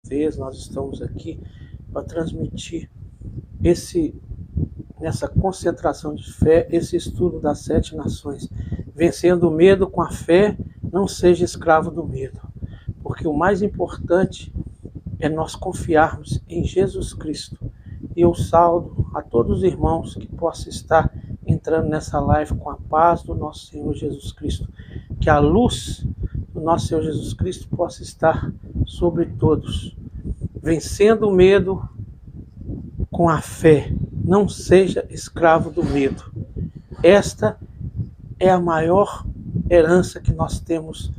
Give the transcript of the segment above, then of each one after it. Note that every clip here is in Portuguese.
vez nós estamos aqui para transmitir nessa concentração de fé, esse estudo das 7 nações. Vencendo o medo com a fé, não seja escravo do medo. Porque o mais importante é nós confiarmos em Jesus Cristo. E eu saúdo a todos os irmãos que possam estar entrando nessa live com a paz do nosso Senhor Jesus Cristo. Que a luz do nosso Senhor Jesus Cristo possa estar sobre todos. Vencendo o medo com a fé. Não seja escravo do medo. Esta é a maior herança que nós temos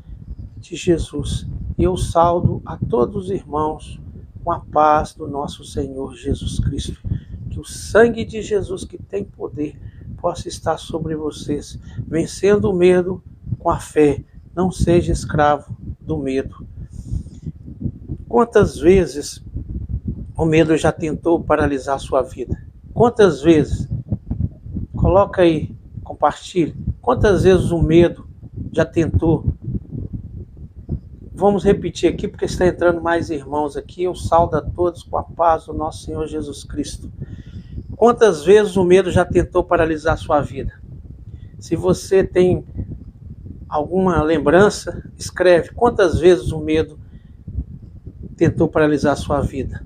de Jesus. E eu saúdo a todos os irmãos com a paz do nosso Senhor Jesus Cristo. Que o sangue de Jesus, que tem poder, possa estar sobre vocês, vencendo o medo com a fé. Não seja escravo do medo. Quantas vezes o medo já tentou paralisar a sua vida? Quantas vezes? Coloca aí, compartilhe. Quantas vezes o medo já tentou? Vamos repetir aqui, porque está entrando mais irmãos aqui. Eu saúdo a todos com a paz do nosso Senhor Jesus Cristo. Quantas vezes o medo já tentou paralisar a sua vida? Se você tem alguma lembrança, escreve. Quantas vezes o medo tentou paralisar a sua vida?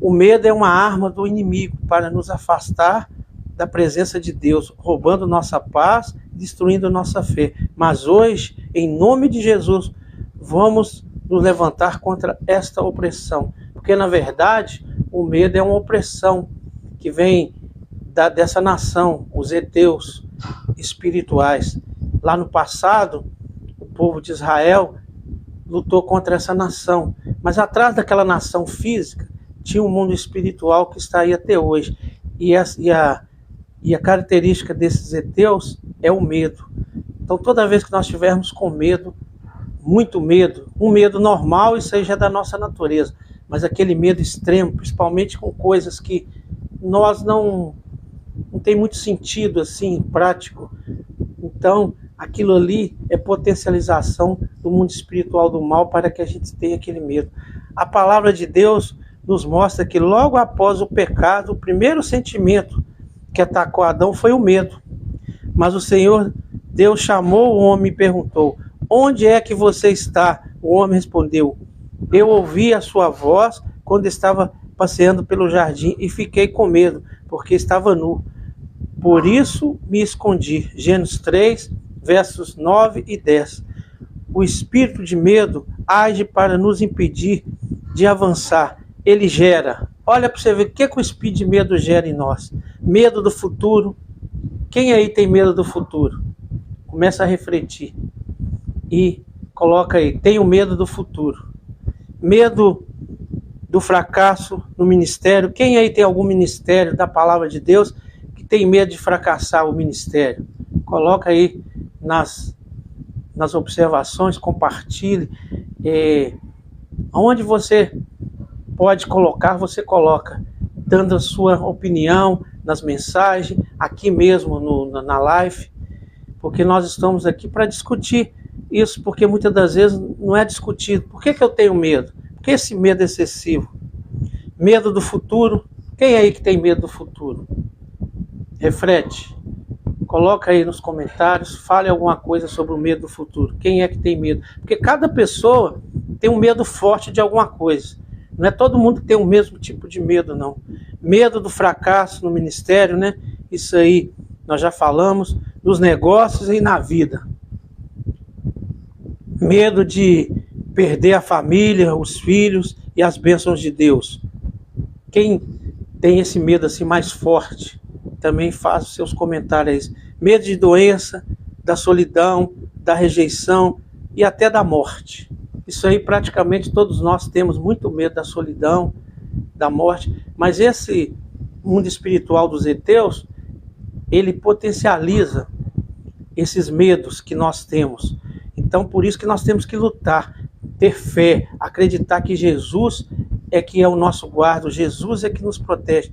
O medo é uma arma do inimigo para nos afastar da presença de Deus, roubando nossa paz, destruindo nossa fé. Mas hoje, em nome de Jesus, vamos nos levantar contra esta opressão. Porque, na verdade, o medo é uma opressão que vem dessa nação, os heteus espirituais. Lá no passado, o povo de Israel lutou contra essa nação. Mas atrás daquela nação física, tinha um mundo espiritual que está aí até hoje. E a característica desses heteus é o medo. Então, toda vez que nós estivermos com medo, muito medo, um medo normal, isso aí já é da nossa natureza, mas aquele medo extremo, principalmente com coisas que nós não tem muito sentido assim, prático. Então, aquilo ali é potencialização do mundo espiritual do mal para que a gente tenha aquele medo. A palavra de Deus nos mostra que logo após o pecado, o primeiro sentimento que atacou Adão foi o medo. Mas o Senhor Deus chamou o homem e perguntou: onde é que você está? O homem respondeu: eu ouvi a sua voz quando estava passeando pelo jardim e fiquei com medo, porque estava nu. Por isso me escondi. Gênesis 3, versos 9 e 10. O espírito de medo age para nos impedir de avançar. Ele gera. Olha para você ver o que o espírito de medo gera em nós. Medo do futuro. Quem aí tem medo do futuro? Começa a refletir. E coloca aí, tenho medo do futuro. Medo do fracasso no ministério. Quem aí tem algum ministério da palavra de Deus que tem medo de fracassar o ministério? Coloca aí nas observações, compartilhe. Onde você pode colocar, você coloca, dando a sua opinião nas mensagens, aqui mesmo na live, porque nós estamos aqui para discutir isso, porque muitas das vezes não é discutido. Por que eu tenho medo? Por que esse medo excessivo? Medo do futuro. Quem aí que tem medo do futuro? Reflete. Coloca aí nos comentários, fale alguma coisa sobre o medo do futuro. Quem é que tem medo? Porque cada pessoa tem um medo forte de alguma coisa. Não é todo mundo que tem o mesmo tipo de medo, não. Medo do fracasso no ministério, né? Isso aí nós já falamos, nos negócios e na vida. Medo de perder a família, os filhos e as bênçãos de Deus. Quem tem esse medo assim mais forte, também faz os seus comentários. Medo de doença, da solidão, da rejeição e até da morte. Isso aí praticamente todos nós temos muito medo da solidão, da morte. Mas esse mundo espiritual dos heteus, ele potencializa esses medos que nós temos. Então, por isso que nós temos que lutar, ter fé, acreditar que Jesus é que é o nosso guarda, Jesus é que nos protege.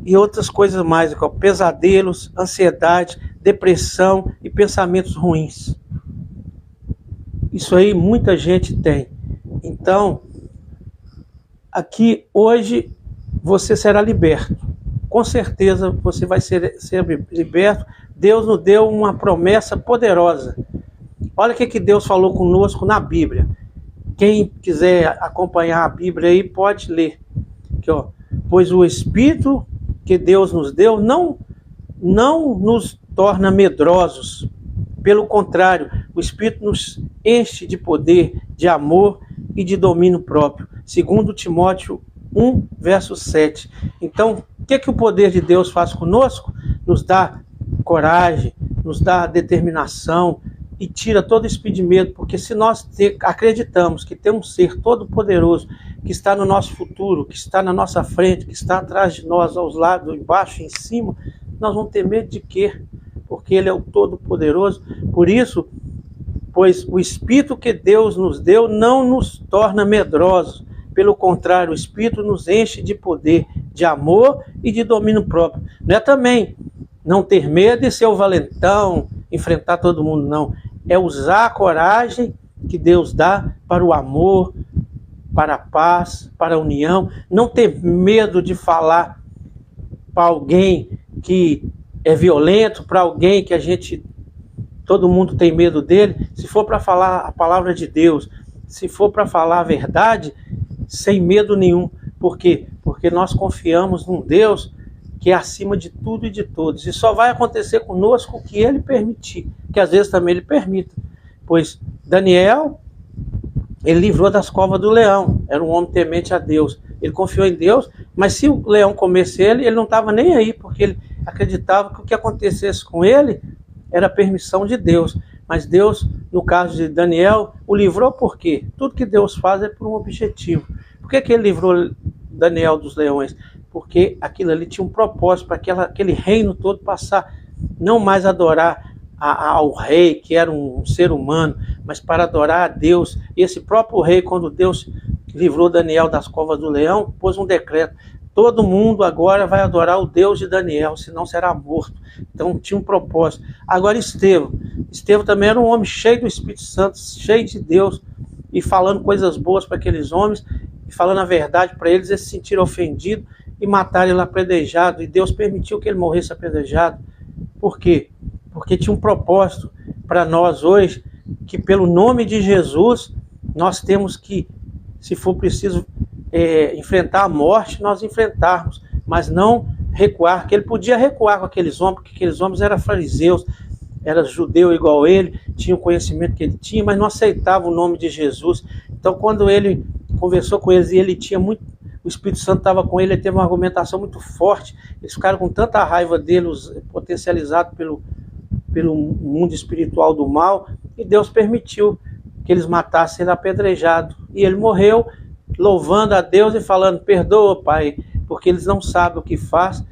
E outras coisas mais, como pesadelos, ansiedade, depressão e pensamentos ruins. Isso aí muita gente tem. Então, aqui hoje você será liberto. Com certeza você vai ser liberto. Deus nos deu uma promessa poderosa. Olha o que Deus falou conosco na Bíblia. Quem quiser acompanhar a Bíblia aí pode ler. Aqui, ó. Pois o Espírito que Deus nos deu não nos torna medrosos. Pelo contrário, o Espírito nos enche de poder, de amor e de domínio próprio. Segundo Timóteo 1, verso 7. Então, o que o poder de Deus faz conosco? Nos dá coragem, nos dá determinação e tira todo espírito de medo, porque se nós acreditamos que tem um ser todo-poderoso que está no nosso futuro, que está na nossa frente, que está atrás de nós, aos lados, embaixo, em cima, nós vamos ter medo de quê? Porque Ele é o Todo-Poderoso. Por isso, pois o Espírito que Deus nos deu não nos torna medrosos. Pelo contrário, o Espírito nos enche de poder, de amor e de domínio próprio. Não é também não ter medo e ser o valentão, enfrentar todo mundo, não. É usar a coragem que Deus dá para o amor, para a paz, para a união. Não ter medo de falar para alguém que é violento, para alguém que todo mundo tem medo dele. Se for para falar a palavra de Deus, se for para falar a verdade, sem medo nenhum. Por quê? Porque nós confiamos num Deus que é acima de tudo e de todos. E só vai acontecer conosco o que Ele permitir, que às vezes também Ele permita. Pois Daniel, ele livrou das covas do leão, era um homem temente a Deus. Ele confiou em Deus, mas se o leão comesse ele não estava nem aí, porque ele acreditava que o que acontecesse com ele era permissão de Deus. Mas Deus, no caso de Daniel, o livrou por quê? Tudo que Deus faz é por um objetivo. Por que Ele livrou Daniel dos leões? Porque aquilo ali tinha um propósito, para aquele reino todo passar, não mais adorar ao rei, que era um ser humano, mas para adorar a Deus. E esse próprio rei, quando Deus livrou Daniel das covas do leão, pôs um decreto: todo mundo agora vai adorar o Deus de Daniel, senão será morto. Então tinha um propósito. Agora Estevão também era um homem cheio do Espírito Santo, cheio de Deus, e falando coisas boas para aqueles homens, e falando a verdade para eles. Eles se sentiram ofendidos e mataram ele apedrejado, e Deus permitiu que ele morresse apedrejado. Por quê? Porque tinha um propósito para nós hoje, que pelo nome de Jesus, nós temos que, se for preciso enfrentar a morte, nós enfrentarmos, mas não recuar, que ele podia recuar com aqueles homens, porque aqueles homens eram fariseus, era judeu igual ele, tinha o conhecimento que ele tinha, mas não aceitava o nome de Jesus. Então quando ele conversou com eles e ele tinha muito, o Espírito Santo estava com ele, ele teve uma argumentação muito forte, eles ficaram com tanta raiva dele, potencializado pelo mundo espiritual do mal, e Deus permitiu que eles matassem ele apedrejado, e ele morreu louvando a Deus e falando: perdoa, Pai, porque eles não sabem o que faz,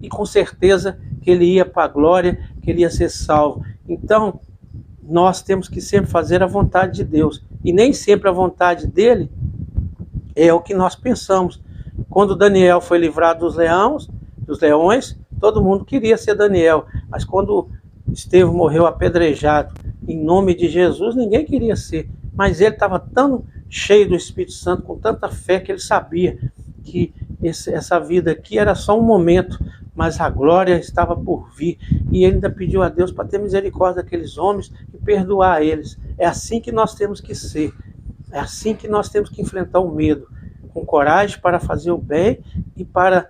e com certeza que ele ia para a glória, que ele ia ser salvo. Então nós temos que sempre fazer a vontade de Deus, e nem sempre a vontade dele é o que nós pensamos. Quando Daniel foi livrado dos leões, todo mundo queria ser Daniel, mas quando Estevão morreu apedrejado em nome de Jesus, ninguém queria ser, mas ele estava tão cheio do Espírito Santo, com tanta fé, que ele sabia que essa vida aqui era só um momento, mas a glória estava por vir, e ele ainda pediu a Deus para ter misericórdia daqueles homens e perdoar eles. É assim que nós temos que ser, é assim que nós temos que enfrentar o medo, com coragem para fazer o bem e para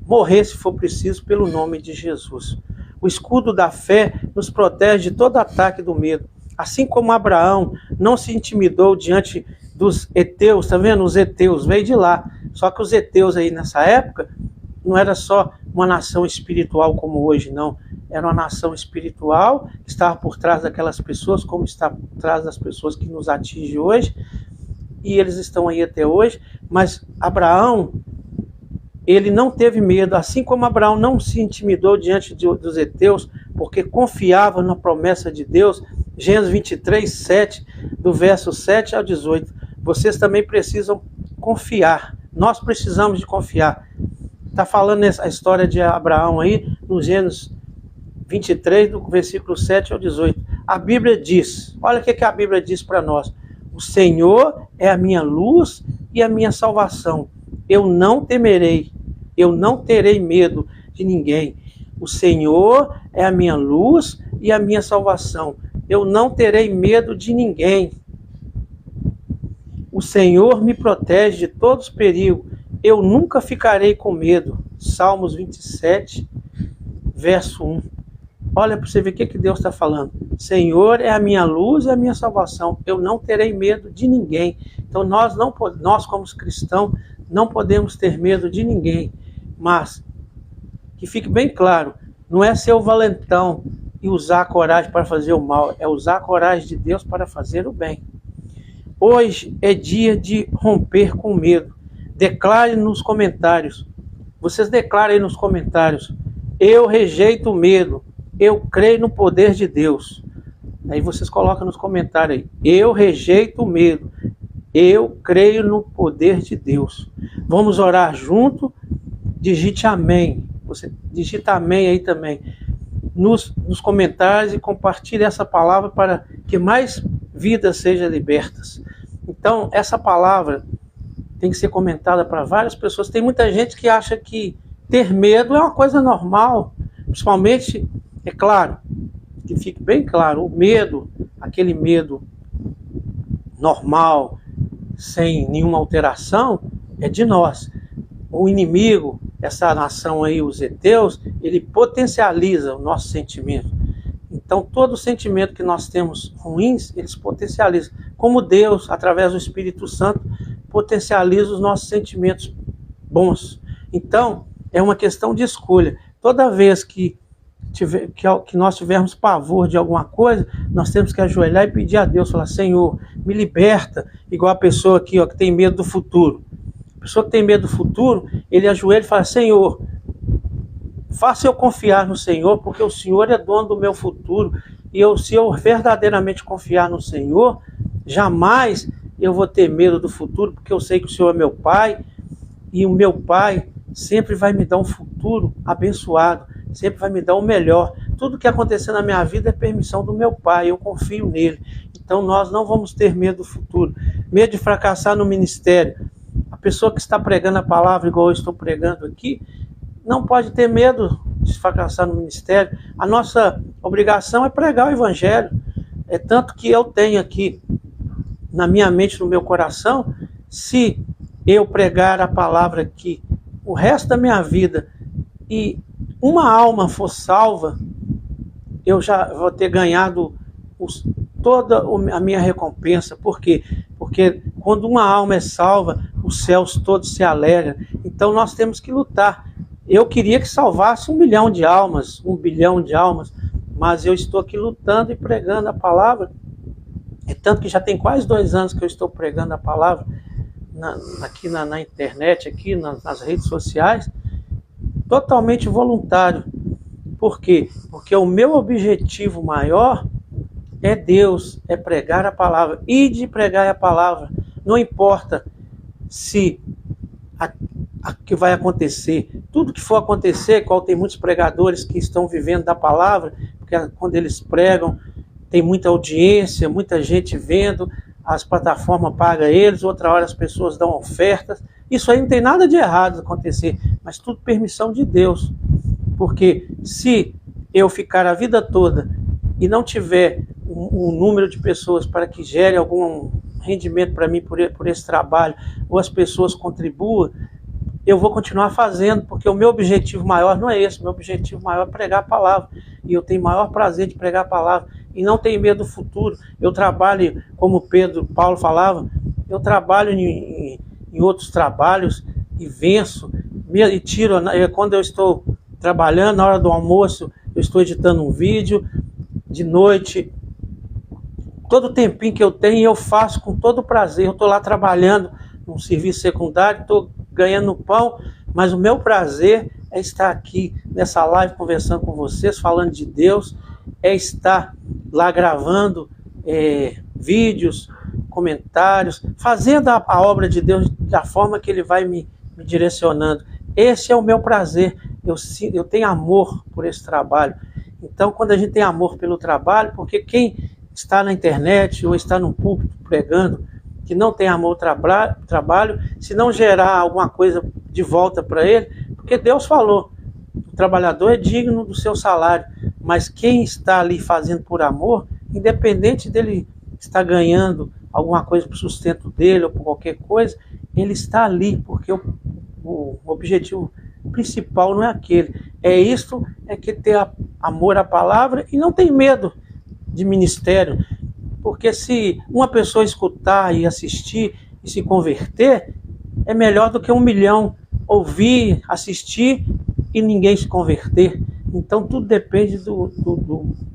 morrer, se for preciso, pelo nome de Jesus. O escudo da fé nos protege de todo ataque do medo. Assim como Abraão não se intimidou diante dos heteus, tá vendo? Os heteus veio de lá. Só que os heteus aí nessa época não era só uma nação espiritual como hoje, não. Era uma nação espiritual que estava por trás daquelas pessoas, como está por trás das pessoas que nos atingem hoje. E eles estão aí até hoje. Mas Abraão, ele não teve medo, assim como Abraão não se intimidou diante dos heteus, porque confiava na promessa de Deus. Gênesis 23, 7, do verso 7 ao 18. Vocês também precisam confiar. Nós precisamos de confiar. Está falando a história de Abraão aí, no Gênesis 23, do versículo 7 ao 18. A Bíblia diz, olha o que a Bíblia diz para nós: o Senhor é a minha luz e a minha salvação. eu não temerei, eu não terei medo de ninguém. O Senhor é a minha luz e a minha salvação. Eu não terei medo de ninguém. O Senhor me protege de todos os perigos. Eu nunca ficarei com medo. Salmos 27, verso 1. Olha para você ver o que Deus está falando. Senhor é a minha luz e a minha salvação. Eu não terei medo de ninguém. Então nós como cristãos, não podemos ter medo de ninguém. Mas, que fique bem claro, não é ser o valentão e usar a coragem para fazer o mal. É usar a coragem de Deus para fazer o bem. Hoje é dia de romper com medo. Declare nos comentários. Vocês declarem aí nos comentários. Eu rejeito o medo. Eu creio no poder de Deus. Aí vocês colocam nos comentários aí. Eu rejeito o medo. Eu creio no poder de Deus. Vamos orar junto. Digite amém. Você digita amém aí também. Nos comentários e compartilhe essa palavra para que mais vidas sejam libertas. Então, essa palavra tem que ser comentada para várias pessoas. Tem muita gente que acha que ter medo é uma coisa normal. Principalmente, é claro, que fique bem claro, o medo, aquele medo normal, sem nenhuma alteração, é de nós. O inimigo, essa nação aí, os heteus, ele potencializa o nosso sentimento. Então, todo sentimento que nós temos ruins, eles potencializam. Como Deus, através do Espírito Santo, potencializa os nossos sentimentos bons. Então, é uma questão de escolha. Toda vez que nós tivermos pavor de alguma coisa, nós temos que ajoelhar e pedir a Deus, falar, Senhor, me liberta, igual a pessoa aqui, que tem medo do futuro. A pessoa que tem medo do futuro, ele ajoelha e fala, Senhor, faça eu confiar no Senhor, porque o Senhor é dono do meu futuro, e se eu verdadeiramente confiar no Senhor, jamais eu vou ter medo do futuro, porque eu sei que o Senhor é meu Pai, e o meu Pai sempre vai me dar um futuro abençoado, sempre vai me dar o melhor. Tudo que acontecer na minha vida é permissão do meu Pai, eu confio nele. Então nós não vamos ter medo do futuro, medo de fracassar no ministério. A pessoa que está pregando a palavra, igual eu estou pregando aqui, não pode ter medo de fracassar no ministério. A nossa obrigação é pregar o evangelho. É tanto que eu tenho aqui na minha mente, no meu coração, se eu pregar a palavra aqui o resto da minha vida e uma alma for salva, eu já vou ter ganhado toda a minha recompensa. Por quê? Porque quando uma alma é salva, os céus todos se alegram. Então nós temos que lutar. Eu queria que salvasse 1 milhão de almas, 1 bilhão de almas, mas eu estou aqui lutando e pregando a palavra. É tanto que já tem quase 2 anos que eu estou pregando a palavra aqui na internet, aqui nas redes sociais, totalmente voluntário. Por quê? Porque o meu objetivo maior é Deus, é pregar a palavra. E de pregar a palavra, não importa se a que vai acontecer, tudo que for acontecer, qual tem muitos pregadores que estão vivendo da palavra, porque quando eles pregam, tem muita audiência, muita gente vendo, as plataformas pagam eles, outra hora as pessoas dão ofertas. Isso aí não tem nada de errado acontecer, mas tudo permissão de Deus. Porque se eu ficar a vida toda e não tiver um número de pessoas para que gere algum rendimento para mim por esse trabalho, ou as pessoas contribuam, eu vou continuar fazendo, porque o meu objetivo maior não é esse. O meu objetivo maior é pregar a palavra. E eu tenho o maior prazer de pregar a palavra. E não tenho medo do futuro. Eu trabalho, como Paulo falava, eu trabalho em outros trabalhos e venço. E tiro, quando eu estou trabalhando, na hora do almoço, eu estou editando um vídeo, de noite, todo o tempinho que eu tenho, eu faço com todo prazer. Eu estou lá trabalhando num serviço secundário, estou ganhando pão, mas o meu prazer é estar aqui nessa live conversando com vocês, falando de Deus, é estar lá gravando vídeos, comentários, fazendo a obra de Deus da forma que Ele vai me direcionando. Esse é o meu prazer. Eu tenho amor por esse trabalho. Então, quando a gente tem amor pelo trabalho, porque quem está na internet ou está no púlpito pregando, que não tem amor ao trabalho, se não gerar alguma coisa de volta para ele, porque Deus falou, o trabalhador é digno do seu salário, mas quem está ali fazendo por amor, independente dele estar ganhando alguma coisa para o sustento dele ou por qualquer coisa, ele está ali, porque o objetivo principal não é aquele. É isto, é que ter amor à palavra e não tem medo de ministério. Porque se uma pessoa escutar e assistir e se converter, é melhor do que 1 milhão ouvir, assistir e ninguém se converter. Então tudo depende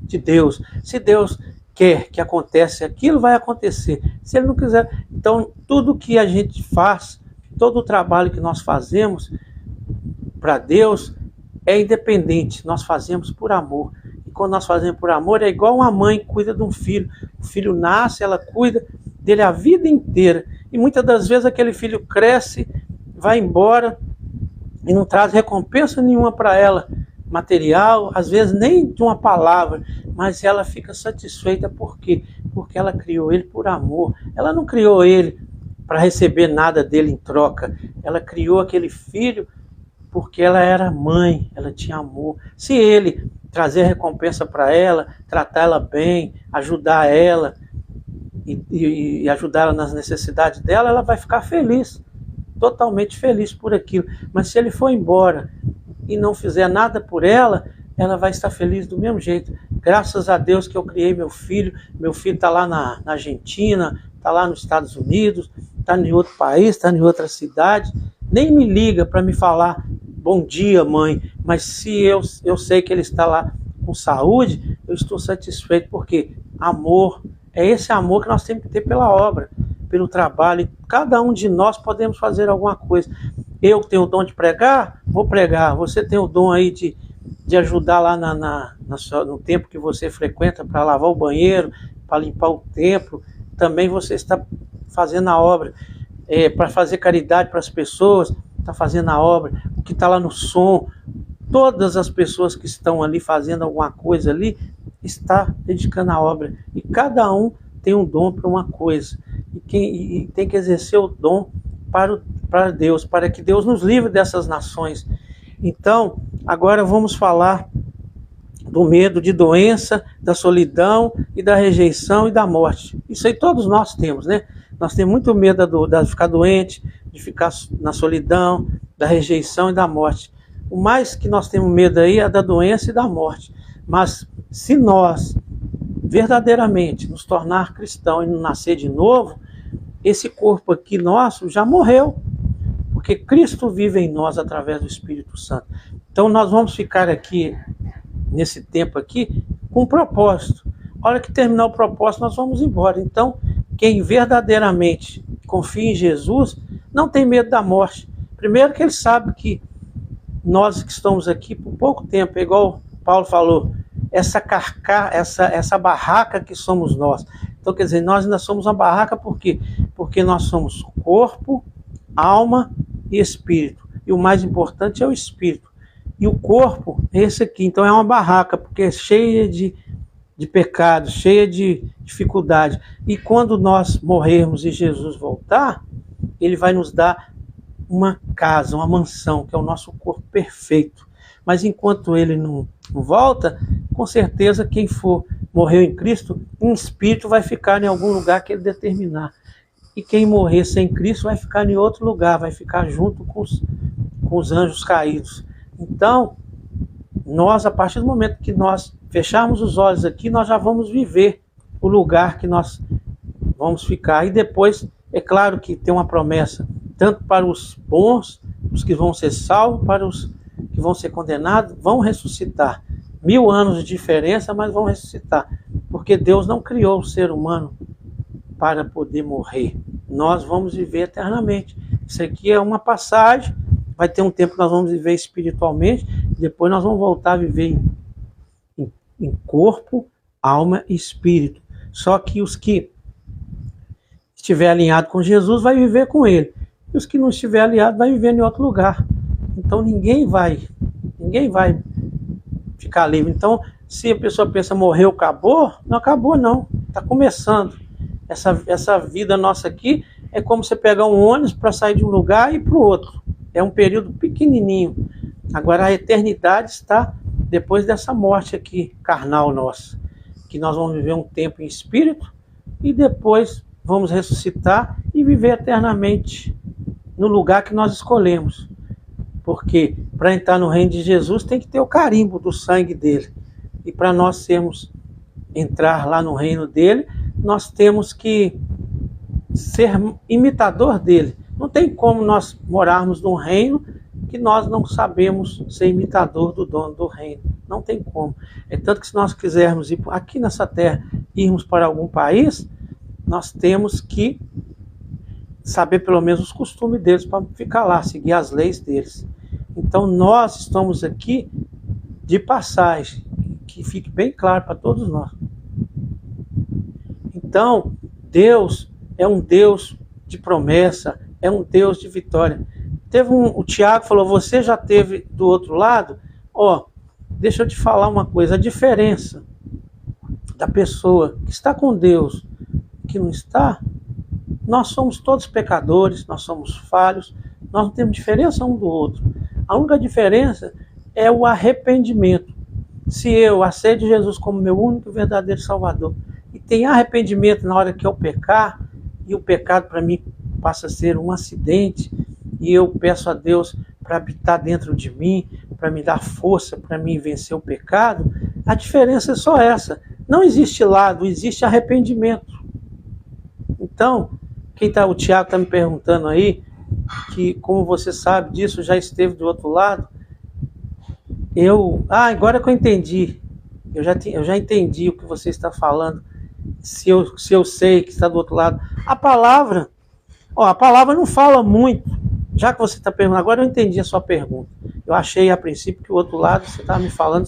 de Deus. Se Deus quer que aconteça aquilo, vai acontecer. Se Ele não quiser, então tudo que a gente faz, todo o trabalho que nós fazemos para Deus é independente. Nós fazemos por amor. E quando nós fazemos por amor, é igual uma mãe cuida de um filho. O filho nasce, ela cuida dele a vida inteira. E muitas das vezes aquele filho cresce, vai embora e não traz recompensa nenhuma para ela, material, às vezes nem de uma palavra, mas ela fica satisfeita. Por quê? Porque ela criou ele por amor. Ela não criou ele para receber nada dele em troca. Ela criou aquele filho porque ela era mãe, ela tinha amor. Se ele trazer recompensa para ela, tratar ela bem, ajudar ela e ajudar ela nas necessidades dela, ela vai ficar feliz, totalmente feliz por aquilo. Mas se ele for embora e não fizer nada por ela, ela vai estar feliz do mesmo jeito. Graças a Deus que eu criei meu filho está lá na Argentina, está lá nos Estados Unidos, está em outro país, está em outra cidade, nem me liga para me falar bom dia, mãe, mas se eu sei que ele está lá com saúde, eu estou satisfeito, porque amor, é esse amor que nós temos que ter pela obra, pelo trabalho. E cada um de nós podemos fazer alguma coisa. Eu tenho o dom de pregar, vou pregar. Você tem o dom aí de ajudar lá no tempo que você frequenta para lavar o banheiro, para limpar o templo. Também você está fazendo a obra, para fazer caridade para as pessoas, está fazendo a obra. O que está lá no som, todas as pessoas que estão ali fazendo alguma coisa ali, está dedicando a obra. E cada um tem um dom para uma coisa. E tem que exercer o dom para Deus, para que Deus nos livre dessas nações. Então, agora vamos falar do medo de doença, da solidão e da rejeição e da morte. Isso aí todos nós temos, né? Nós temos muito medo de ficar doente, de ficar na solidão, da rejeição e da morte. O mais que nós temos medo aí é da doença e da morte. Mas se nós verdadeiramente nos tornar cristão e nascer de novo, esse corpo aqui nosso já morreu, porque Cristo vive em nós através do Espírito Santo. Então nós vamos ficar aqui, nesse tempo aqui, com um propósito. A hora que terminar o propósito, nós vamos embora. Então, quem verdadeiramente confia em Jesus, não tem medo da morte. Primeiro que ele sabe que nós que estamos aqui por pouco tempo, igual Paulo falou, essa barraca que somos nós. Então, quer dizer, nós ainda somos uma barraca por quê? Porque nós somos corpo, alma e espírito. E o mais importante é o espírito. E o corpo é esse aqui. Então é uma barraca, porque é cheia de pecados, cheia de dificuldade. E quando nós morrermos e Jesus voltar, ele vai nos dar uma casa, uma mansão, que é o nosso corpo perfeito. Mas enquanto ele não volta, com certeza quem morreu em Cristo, em espírito vai ficar em algum lugar que ele determinar. E quem morrer sem Cristo vai ficar em outro lugar, vai ficar junto com os anjos caídos. Então, nós, a partir do momento que nós fecharmos os olhos aqui, nós já vamos viver o lugar que nós vamos ficar. E depois, é claro que tem uma promessa, tanto para os bons, os que vão ser salvos, para os que vão ser condenados, vão ressuscitar. 1000 anos de diferença, mas vão ressuscitar. Porque Deus não criou o ser humano para poder morrer. Nós vamos viver eternamente. Isso aqui é uma passagem. Vai ter um tempo que nós vamos viver espiritualmente, depois nós vamos voltar a viver em corpo, alma e espírito. Só que os que estiver alinhado com Jesus vai viver com ele. E os que não estiver alinhado vai viver em outro lugar. Então ninguém vai ficar livre. Então, se a pessoa pensa morreu, acabou, não acabou não. Está começando. Essa vida nossa aqui é como você pegar um ônibus para sair de um lugar e ir para o outro. É um período pequenininho. Agora a eternidade está depois dessa morte aqui, carnal nossa. Que nós vamos viver um tempo em espírito e depois vamos ressuscitar e viver eternamente no lugar que nós escolhemos. Porque para entrar no reino de Jesus tem que ter o carimbo do sangue dele. E para nós entrar lá no reino dele, nós temos que ser imitador dele. Não tem como nós morarmos num reino que nós não sabemos ser imitador do dono do reino. Não tem como. É tanto que se nós quisermos ir aqui nessa terra, irmos para algum país, nós temos que saber pelo menos os costumes deles para ficar lá, seguir as leis deles. Então nós estamos aqui de passagem, que fique bem claro para todos nós. Então, Deus é um Deus de promessa, é um Deus de vitória. O Tiago falou, você já esteve do outro lado? Deixa eu te falar uma coisa, a diferença da pessoa que está com Deus, que não está, nós somos todos pecadores, nós somos falhos, nós não temos diferença um do outro. A única diferença é o arrependimento. Se eu aceito Jesus como meu único e verdadeiro Salvador, e tem arrependimento na hora que eu pecar, e o pecado para mim passa a ser um acidente, e eu peço a Deus para habitar dentro de mim, para me dar força, para mim vencer o pecado, a diferença é só essa. Não existe lado, existe arrependimento. Então, o Tiago está me perguntando aí, que como você sabe disso, já esteve do outro lado. Agora que eu entendi, eu já entendi o que você está falando, se eu sei que está do outro lado. A palavra não fala muito, já que você está perguntando, agora eu entendi a sua pergunta. Eu achei a princípio que o outro lado você estava me falando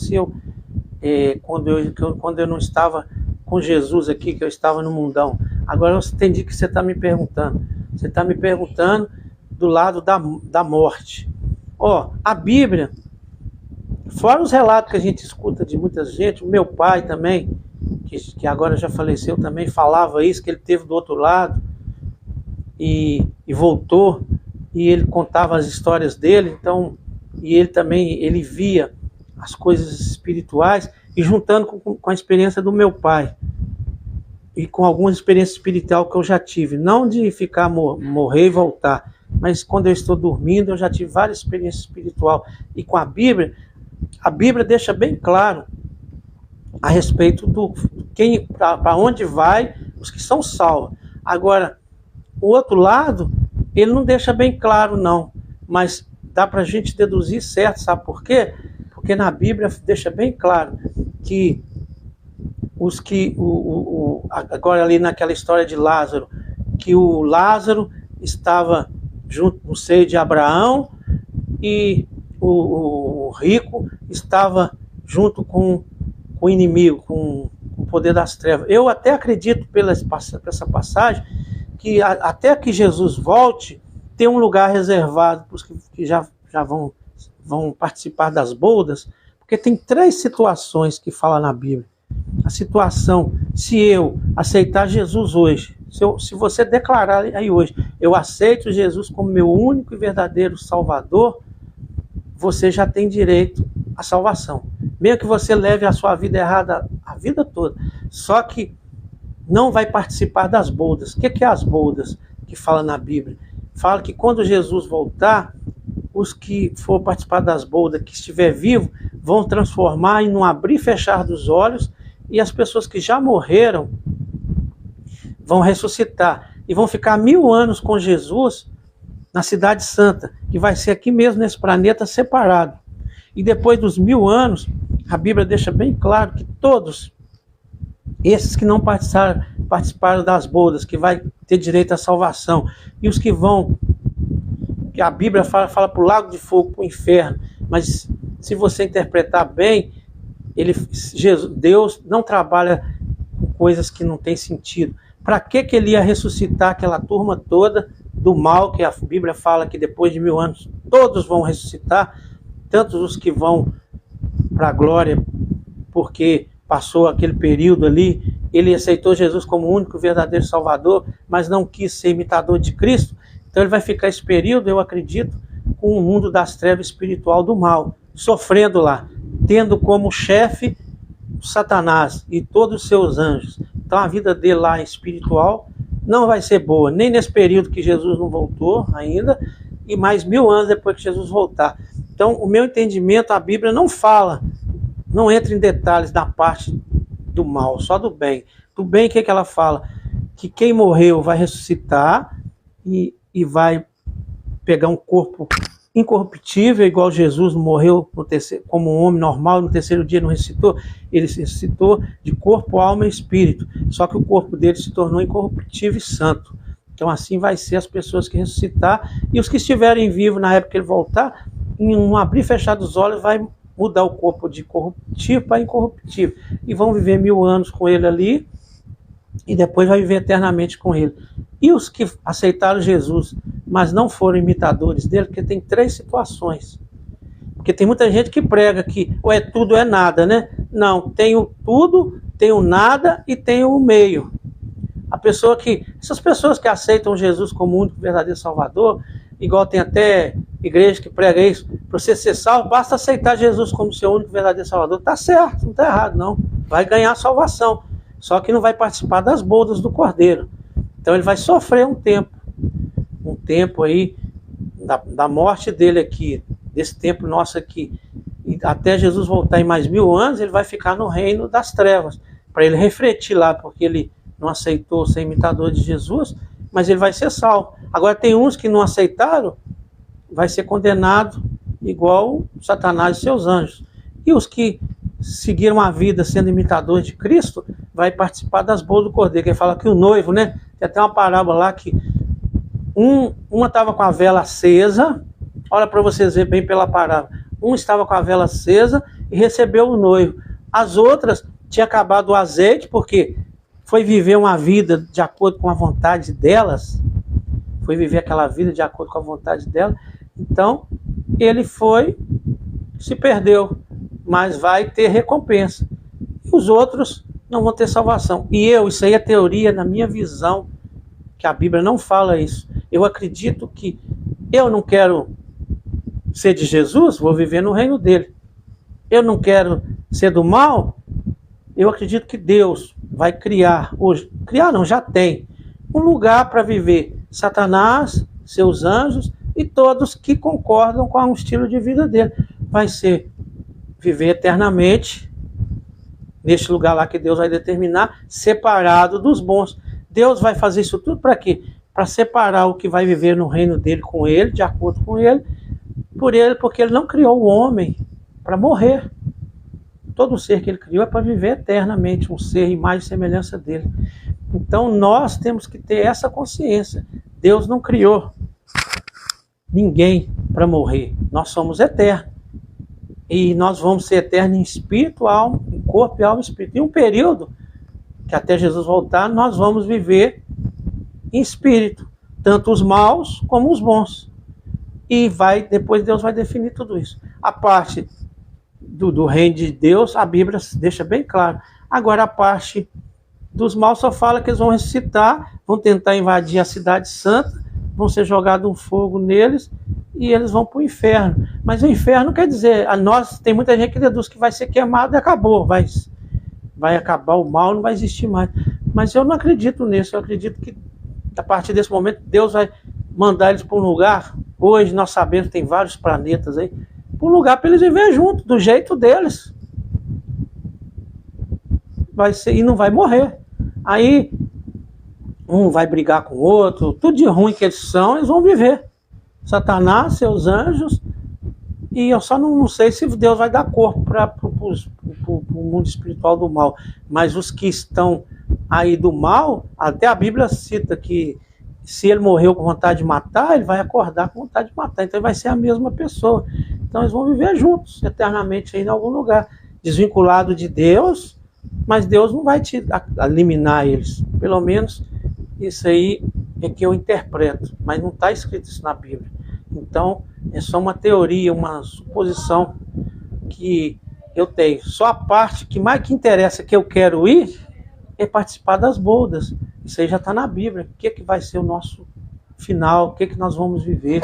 quando eu não estava com Jesus aqui, que eu estava no mundão. Agora eu entendi que você está me perguntando. Você está me perguntando do lado da morte. A Bíblia, fora os relatos que a gente escuta de muita gente, o meu pai também, que agora já faleceu, também falava isso, que ele esteve do outro lado e voltou, e ele contava as histórias dele, e ele também via as coisas espirituais, e juntando com a experiência do meu pai, e com alguma experiência espiritual que eu já tive, não de ficar morrer e voltar, mas quando eu estou dormindo, eu já tive várias experiências espirituais, e com a Bíblia deixa bem claro a respeito do para onde vai os que são salvos. Agora, o outro lado, ele não deixa bem claro não, mas dá para a gente deduzir certo, sabe por quê? Porque na Bíblia deixa bem claro que agora ali naquela história de Lázaro, que o Lázaro estava junto no seio de Abraão e o rico estava junto com o inimigo, com o poder das trevas. Eu até acredito por essa passagem que até que Jesus volte, tem um lugar reservado para os que já vão participar das bodas, porque tem 3 situações que fala na Bíblia. A situação, se eu aceitar Jesus hoje, se você declarar aí hoje, eu aceito Jesus como meu único e verdadeiro Salvador, você já tem direito à salvação. Mesmo que você leve a sua vida errada a vida toda, só que não vai participar das bodas. O que é as bodas que fala na Bíblia? Fala que quando Jesus voltar, os que for participar das bodas, que estiver vivo, vão transformar em um abrir e fechar dos olhos, e as pessoas que já morreram vão ressuscitar e vão ficar 1000 anos com Jesus na Cidade Santa, que vai ser aqui mesmo nesse planeta separado. E depois dos 1000 anos, a Bíblia deixa bem claro que todos esses que não participaram das bodas, que vai ter direito à salvação, e os que vão, que a Bíblia fala para o lago de fogo, para o inferno, mas se você interpretar bem, Deus não trabalha com coisas que não têm sentido. Para que ele ia ressuscitar aquela turma toda do mal, que a Bíblia fala que depois de 1000 anos todos vão ressuscitar, tanto os que vão para a glória, porque passou aquele período ali ele aceitou Jesus como o único verdadeiro Salvador, mas não quis ser imitador de Cristo, então ele vai ficar esse período, eu acredito, com o mundo das trevas espiritual do mal, sofrendo lá, tendo como chefe Satanás e todos os seus anjos. Então a vida dele lá espiritual não vai ser boa, nem nesse período que Jesus não voltou ainda, e mais 1000 anos depois que Jesus voltar. Então o meu entendimento, a Bíblia não fala, não entra em detalhes da parte do mal, só do bem. Do bem, o que ela fala? Que quem morreu vai ressuscitar e vai pegar um corpo incorruptível, igual Jesus morreu como um homem normal, no terceiro dia não ressuscitou, ele ressuscitou de corpo, alma e espírito, só que o corpo dele se tornou incorruptível e santo. Então assim vai ser as pessoas que ressuscitar, e os que estiverem vivos na época que ele voltar, em um abrir e fechar dos olhos, vai mudar o corpo de corruptível para incorruptível, e vão viver 1000 anos com ele ali, e depois vai viver eternamente com ele. E os que aceitaram Jesus, mas não foram imitadores dele, porque tem 3 situações. Porque tem muita gente que prega que ou é tudo ou é nada, né? Não, tem o tudo, tem o nada e tem o meio. Essas pessoas que aceitam Jesus como o único verdadeiro Salvador, igual tem até igreja que prega isso, para você ser salvo, basta aceitar Jesus como seu único verdadeiro Salvador. Tá certo, não tá errado não. Vai ganhar a salvação, só que não vai participar das bodas do Cordeiro. Então ele vai sofrer um tempo aí da morte dele aqui, desse tempo nosso aqui, e até Jesus voltar em mais 1000 anos, ele vai ficar no reino das trevas, para ele refletir lá, porque ele não aceitou ser imitador de Jesus, mas ele vai ser salvo. Agora tem uns que não aceitaram, vai ser condenado igual Satanás e seus anjos. E os que seguiram a vida sendo imitadores de Cristo, vai participar das bodas do Cordeiro, que ele fala que o noivo, né? Tem até uma parábola lá que uma estava com a vela acesa, olha para vocês verem bem pela parábola, um estava com a vela acesa e recebeu o noivo. As outras tinha acabado o azeite, porque foi viver uma vida de acordo com a vontade delas, foi viver aquela vida de acordo com a vontade dela, então ele se perdeu, mas vai ter recompensa. E os outros não vão ter salvação. E isso aí é teoria, na minha visão, que a Bíblia não fala isso. Eu acredito que eu não quero ser de Jesus, vou viver no reino dele. Eu não quero ser do mal, eu acredito que Deus vai criar hoje, já tem, um lugar para viver Satanás, seus anjos e todos que concordam com o estilo de vida dele. Vai ser viver eternamente neste lugar lá que Deus vai determinar, separado dos bons. Deus vai fazer isso tudo para quê? Para separar o que vai viver no reino dele com ele, de acordo com ele, porque ele não criou o homem para morrer. Todo ser que ele criou é para viver eternamente, um ser imagem e semelhança dele. Então nós temos que ter essa consciência. Deus não criou ninguém para morrer. Nós somos eternos. E nós vamos ser eternos em espírito, alma, em corpo, alma e espírito. Em um período, que até Jesus voltar, nós vamos viver em espírito. Tanto os maus como os bons. E depois Deus vai definir tudo isso. A parte do reino de Deus, a Bíblia deixa bem claro. Agora a parte dos maus só fala que eles vão ressuscitar, vão tentar invadir a cidade santa, vão ser jogados um fogo neles e eles vão para o inferno. Mas o inferno quer dizer, tem muita gente que deduz que vai ser queimado e acabou, vai acabar o mal, não vai existir mais. Mas eu não acredito nisso, eu acredito que a partir desse momento Deus vai mandar eles para um lugar. Hoje nós sabemos que tem vários planetas aí, para um lugar para eles viverem juntos, do jeito deles. E não vai morrer. Aí um vai brigar com o outro, tudo de ruim que eles são, eles vão viver. Satanás, seus anjos, e eu só não sei se Deus vai dar corpo para o mundo espiritual do mal. Mas os que estão aí do mal, até a Bíblia cita que se ele morreu com vontade de matar, ele vai acordar com vontade de matar. Então ele vai ser a mesma pessoa. Então eles vão viver juntos, eternamente aí em algum lugar, desvinculado de Deus, mas Deus não vai eliminar eles. Pelo menos isso aí é que eu interpreto, mas não está escrito isso na Bíblia. Então é só uma teoria, uma suposição que eu tenho. Só a parte que mais que interessa que eu quero ir, é participar das bodas. Isso aí já está na Bíblia. O que vai ser o nosso final? O que nós vamos viver?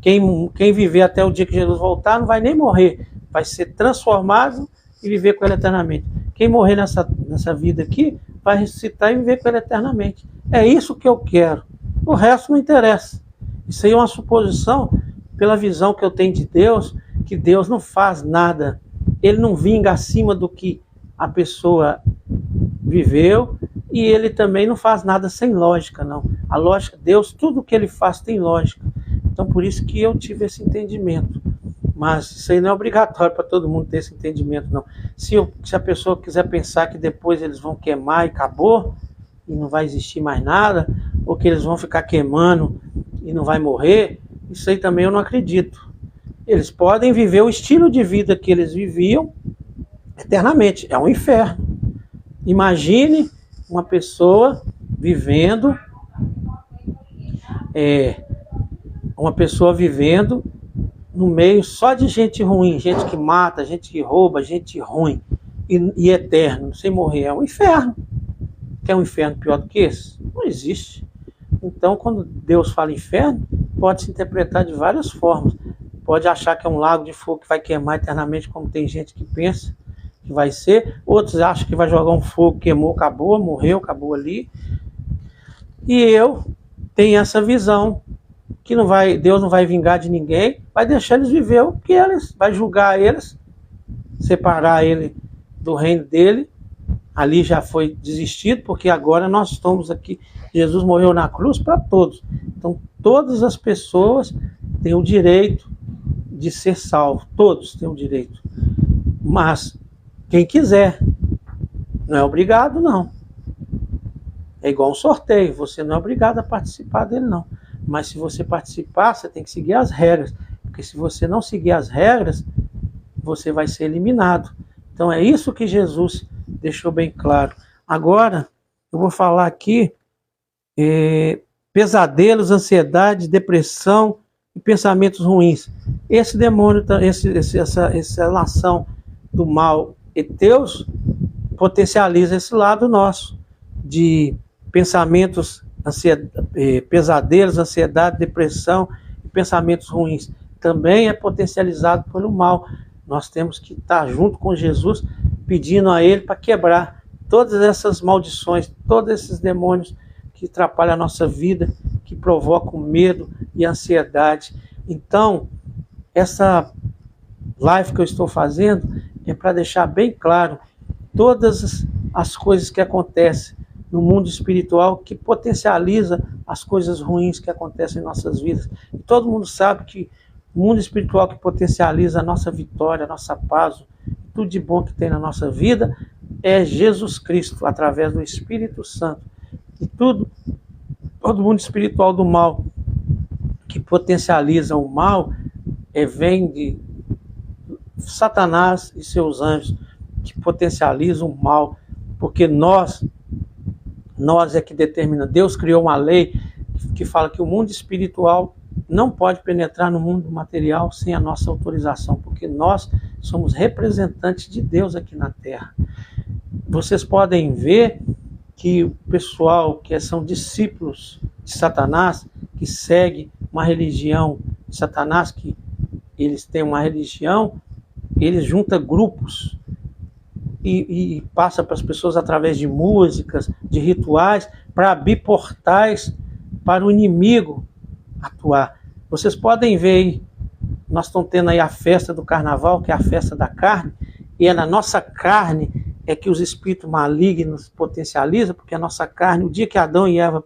Quem viver até o dia que Jesus voltar não vai nem morrer. Vai ser transformado e viver com ele eternamente. Quem morrer nessa vida aqui vai ressuscitar e viver com ele eternamente. É isso que eu quero. O resto não interessa. Isso aí é uma suposição pela visão que eu tenho de Deus, que Deus não faz nada. Ele não vinga acima do que a pessoa viveu, e ele também não faz nada sem lógica, não. A lógica, Deus, tudo que ele faz tem lógica. Então, por isso que eu tive esse entendimento. Mas isso aí não é obrigatório para todo mundo ter esse entendimento, não. Se a pessoa quiser pensar que depois eles vão queimar e acabou, e não vai existir mais nada, ou que eles vão ficar queimando e não vai morrer, isso aí também eu não acredito. Eles podem viver o estilo de vida que eles viviam eternamente. É um inferno. Imagine uma pessoa vivendo no meio só de gente ruim, gente que mata, gente que rouba, gente ruim e eterno, sem morrer. É um inferno. Quer um inferno pior do que esse? Não existe. Então, quando Deus fala inferno, pode se interpretar de várias formas. Pode achar que é um lago de fogo que vai queimar eternamente, como tem gente que pensa que vai ser. Outros acham que vai jogar um fogo, queimou, acabou, morreu, acabou ali. E eu tenho essa visão, que Deus não vai vingar de ninguém, vai deixar eles viver o que eles, vai julgar eles, separar ele do reino dele. Ali já foi desistido, porque agora nós estamos aqui. Jesus morreu na cruz para todos. Então, todas as pessoas têm o direito de ser salvo. Todos têm o direito. Mas, quem quiser, não é obrigado, não. É igual um sorteio. Você não é obrigado a participar dele, não. Mas se você participar, você tem que seguir as regras. Porque se você não seguir as regras, você vai ser eliminado. Então, é isso que Jesus deixou bem claro. Agora, eu vou falar aqui pesadelos, ansiedade, depressão e pensamentos ruins. Esse demônio, essa relação do mal e Deus potencializa esse lado nosso de pensamentos, pesadelos, ansiedade, depressão e pensamentos ruins. Também é potencializado pelo mal. Nós temos que estar junto com Jesus, pedindo a Ele para quebrar todas essas maldições, todos esses demônios que atrapalham a nossa vida, que provocam medo e ansiedade. Então, essa live que eu estou fazendo é para deixar bem claro todas as coisas que acontecem no mundo espiritual, que potencializa as coisas ruins que acontecem em nossas vidas. E todo mundo sabe que o mundo espiritual que potencializa a nossa vitória, a nossa paz, tudo de bom que tem na nossa vida, é Jesus Cristo, através do Espírito Santo. E todo mundo espiritual do mal, que potencializa o mal, vem de Satanás e seus anjos, que potencializam o mal, porque nós é que determina. Deus criou uma lei que fala que o mundo espiritual não pode penetrar no mundo material sem a nossa autorização, porque nós somos representantes de Deus aqui na Terra. Vocês podem ver que o pessoal que são discípulos de Satanás, que segue uma religião de Satanás, que eles têm uma religião, eles juntam grupos e passa para as pessoas através de músicas, de rituais, para abrir portais para o inimigo atuar. Vocês podem ver aí, nós estamos tendo aí a festa do carnaval, que é a festa da carne, e é na nossa carne é que os espíritos malignos potencializam, porque a nossa carne, o dia que Adão e Eva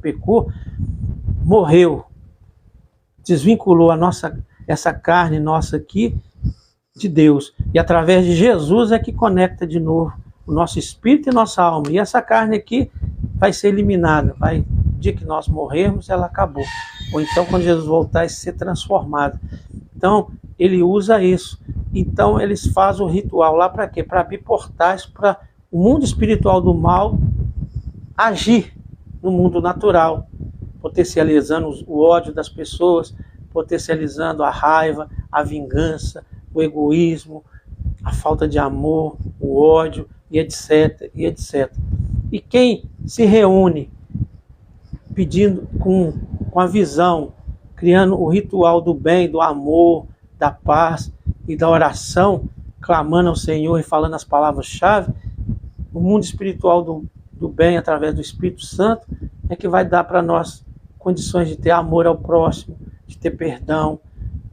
pecou, morreu, desvinculou essa carne nossa aqui de Deus, e através de Jesus é que conecta de novo o nosso espírito e nossa alma, e essa carne aqui vai ser eliminada, no dia que nós morrermos, ela acabou, ou então quando Jesus voltar, vai ser transformada. Então, ele usa isso. Então, eles fazem o ritual lá para quê? Para abrir portais para o mundo espiritual do mal agir no mundo natural, potencializando o ódio das pessoas, potencializando a raiva, a vingança, o egoísmo, a falta de amor, o ódio, e etc, e etc. E quem se reúne pedindo com a visão, criando o ritual do bem, do amor, da paz e da oração, clamando ao Senhor e falando as palavras-chave, o mundo espiritual do bem, através do Espírito Santo, é que vai dar para nós condições de ter amor ao próximo, de ter perdão,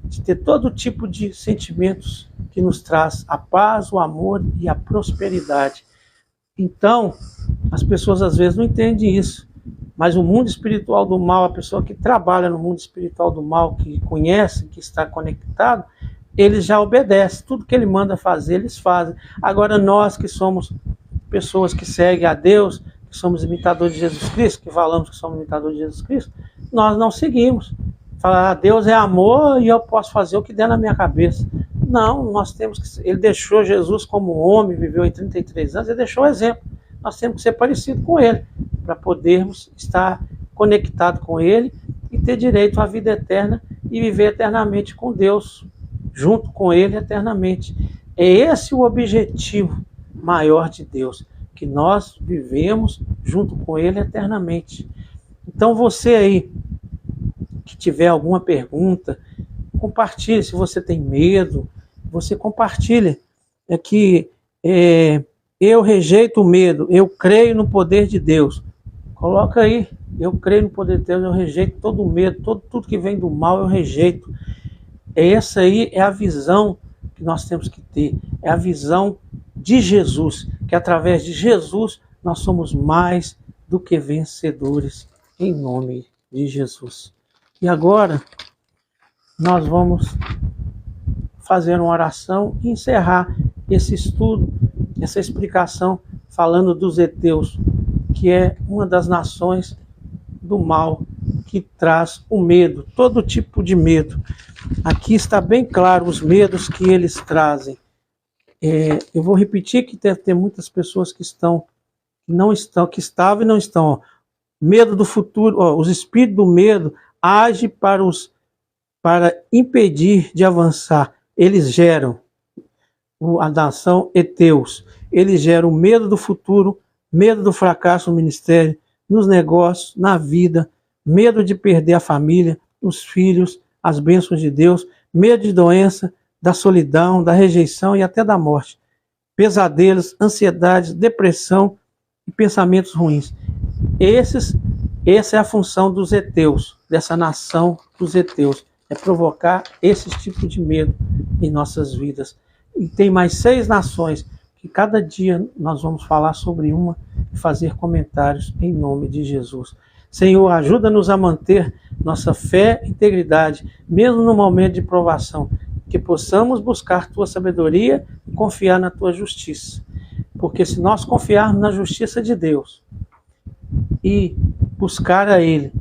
de ter todo tipo de sentimentos que nos traz a paz, o amor e a prosperidade. Então, as pessoas às vezes não entendem isso, mas o mundo espiritual do mal, a pessoa que trabalha no mundo espiritual do mal, que conhece, que está conectado, eles já obedecem, tudo que ele manda fazer, eles fazem. Agora nós que somos pessoas que seguem a Deus, que somos imitadores de Jesus Cristo, que falamos que somos imitadores de Jesus Cristo, nós não seguimos. Falar, Deus é amor e eu posso fazer o que der na minha cabeça. Não, nós temos que... Ele deixou Jesus como homem, viveu em 33 anos, ele deixou o exemplo. Nós temos que ser parecidos com ele, para podermos estar conectados com ele e ter direito à vida eterna e viver eternamente com Deus, junto com ele eternamente. É esse o objetivo maior de Deus, que nós vivemos junto com ele eternamente. Então você aí, que tiver alguma pergunta, compartilhe. Se você tem medo, você compartilhe. É que eu rejeito o medo, eu creio no poder de Deus. Coloca aí, eu creio no poder de Deus, eu rejeito todo o medo, tudo que vem do mal eu rejeito. Essa aí é a visão que nós temos que ter, é a visão de Jesus, que através de Jesus nós somos mais do que vencedores, em nome de Jesus. E agora nós vamos fazer uma oração e encerrar esse estudo, essa explicação, falando dos heteus, que é uma das nações do mal, que traz o medo, todo tipo de medo. Aqui está bem claro os medos que eles trazem. Eu vou repetir que deve ter muitas pessoas que estavam e não estão. Medo do futuro, os espíritos do medo agem para impedir de avançar. Eles geram a nação heteus. Eles geram o medo do futuro, medo do fracasso no ministério, nos negócios, na vida, medo de perder a família, os filhos, as bênçãos de Deus, medo de doença, da solidão, da rejeição e até da morte. Pesadelos, ansiedades, depressão e pensamentos ruins. Essa é a função dos heteus, dessa nação dos heteus, é provocar esse tipo de medo em nossas vidas. E tem mais 6 nações, que cada dia nós vamos falar sobre uma e fazer comentários em nome de Jesus. Senhor, ajuda-nos a manter nossa fé e integridade, mesmo no momento de provação, que possamos buscar Tua sabedoria e confiar na Tua justiça. Porque se nós confiarmos na justiça de Deus e buscar a Ele,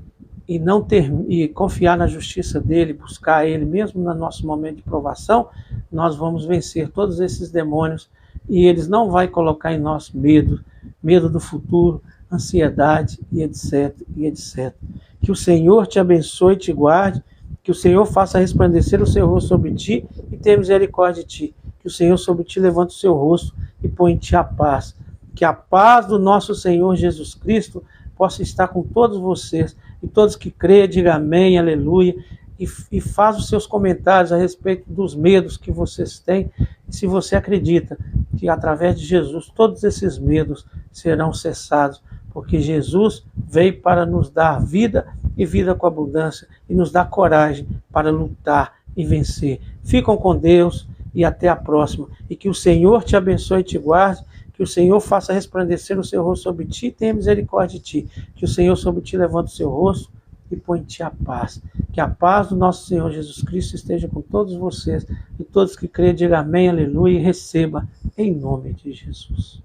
e confiar na justiça dele, buscar a Ele, mesmo no nosso momento de provação, nós vamos vencer todos esses demônios e eles não vão colocar em nós medo do futuro, ansiedade e etc, e etc. Que o Senhor te abençoe e te guarde, que o Senhor faça resplandecer o seu rosto sobre ti e tenha misericórdia de ti. Que o Senhor sobre ti levante o seu rosto e põe em ti a paz. Que a paz do nosso Senhor Jesus Cristo possa estar com todos vocês e todos que creem, digam amém, aleluia, e faz os seus comentários a respeito dos medos que vocês têm. E se você acredita que através de Jesus todos esses medos serão cessados, porque Jesus veio para nos dar vida e vida com abundância e nos dar coragem para lutar e vencer. Ficam com Deus e até a próxima. E que o Senhor te abençoe e te guarde, que o Senhor faça resplandecer o seu rosto sobre ti e tenha misericórdia de ti. Que o Senhor sobre ti levante o seu rosto e põe em ti a paz. Que a paz do nosso Senhor Jesus Cristo esteja com todos vocês e todos que creem, digam amém, aleluia, e receba em nome de Jesus.